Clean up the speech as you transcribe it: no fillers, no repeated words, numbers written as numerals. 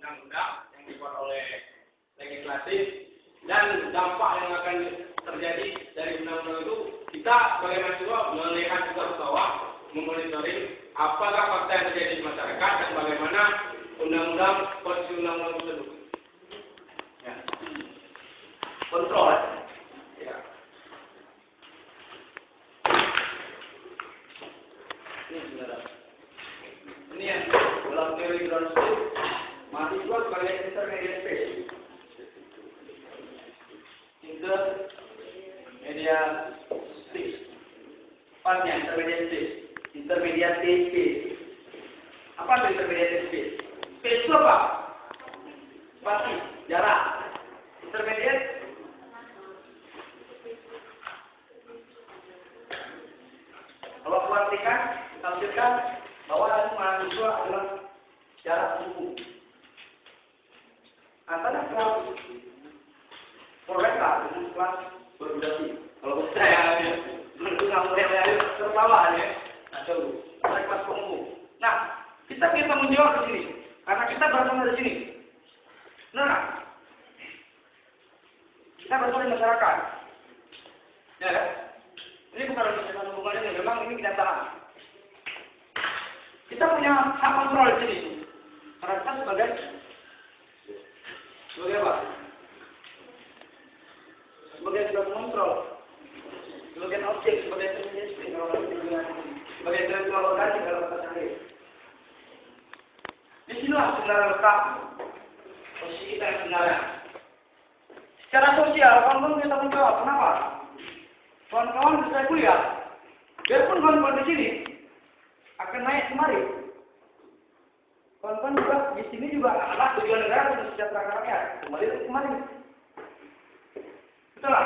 undang-undang yang dibuat oleh legislatif dan dampak yang akan terjadi dari undang-undang itu, kita sebagai mahasiswa melihat juga bahwa memonitoring apakah fakta yang terjadi di masyarakat dan bagaimana undang-undang posisi undang-undang tersebut. Ya. Kontrol. Ya. Ini sebenarnya. Ini yang dalam teori ground state, mahasiswa sebagai intermediate space. Intermediate space. Partnya intermediate space. Intermediate space. Apa itu intermediate space? Space itu apa? Spasi, jarak. Intermediate. Kalau kuantikan, tampilkan bahwa mahasiswa adalah jarak suku antara kelas prolegtar dengan kelas berdurasi. Kalau saya menurut kamu tertawa ya, atau kelas pemunggu. Nah, kita menjawab di sini karena kita berasal dari sini. Nah, kita berasal dari masyarakat. Ya kan? Ini bukan hubungannya, memang ini kenyataan. Kita punya hak kontrol di sini. Karena kita sebagai apa? Sebagai kontrol, sebagai objek, sebagai intermediate, kalau sebagai intelektual organik kalau kata saya. Disinilah sebenarnya letak posisi kita yang sebenarnya. Secara sosial, kawan-kawan kita menjawab, kenapa? Kawan-kawan bisa kuliah, biarpun kawan-kawan di sini akan naik kemari. Kawan-kawan juga di sini juga adalah tujuan negara untuk sejahtera rakyat. Kembali ke kemari. Betul lah.